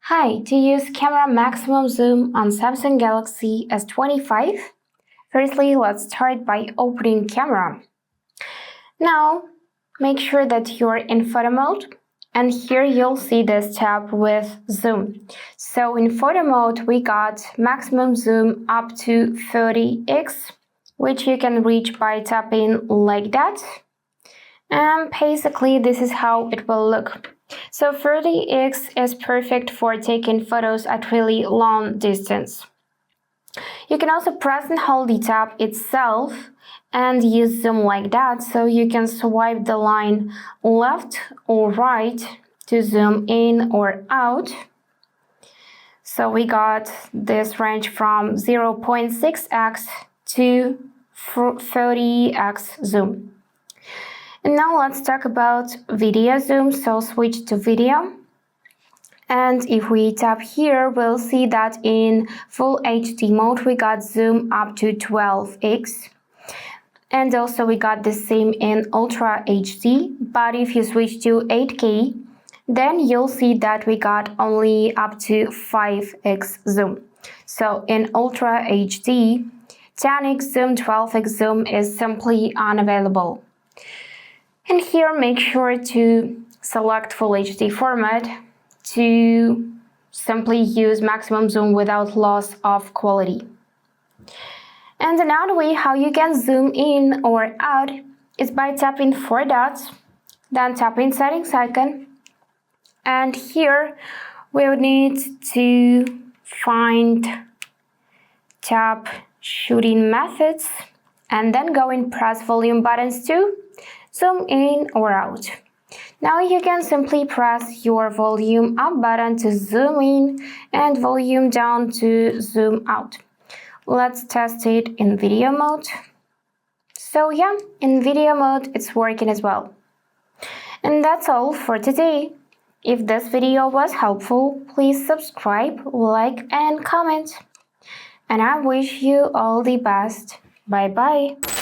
Hi, to use camera maximum zoom on Samsung Galaxy S25, firstly let's start by opening camera. Now, make sure that you're in photo mode, and here you'll see this tab with zoom. So in photo mode we got maximum zoom up to 30x, which you can reach by tapping like that. And basically this is how it will look. So 30x is perfect for taking photos at really long distance. You can also press and hold the tab itself and use zoom like that, so you can swipe the line left or right to zoom in or out. So we got this range from 0.6x to 30x zoom. And now let's talk about video zoom, so switch to video. And if we tap here, we'll see that in full HD mode we got zoom up to 12x. And also we got the same in Ultra HD, but if you switch to 8K, then you'll see that we got only up to 5x zoom. So in Ultra HD, 10x zoom, 12x zoom is simply unavailable. And here make sure to select Full HD format to simply use maximum zoom without loss of quality. And another way how you can zoom in or out is by tapping 4 dots, then tapping settings icon, and here we will need to find tap shooting methods and then go in press volume buttons to zoom in or out. Now you can simply press your volume up button to zoom in and volume down to zoom out. Let's test it in video mode. So yeah, in video mode it's working as well. And that's all for today. If this video was helpful, please subscribe, like and comment. And I wish you all the best. Bye bye.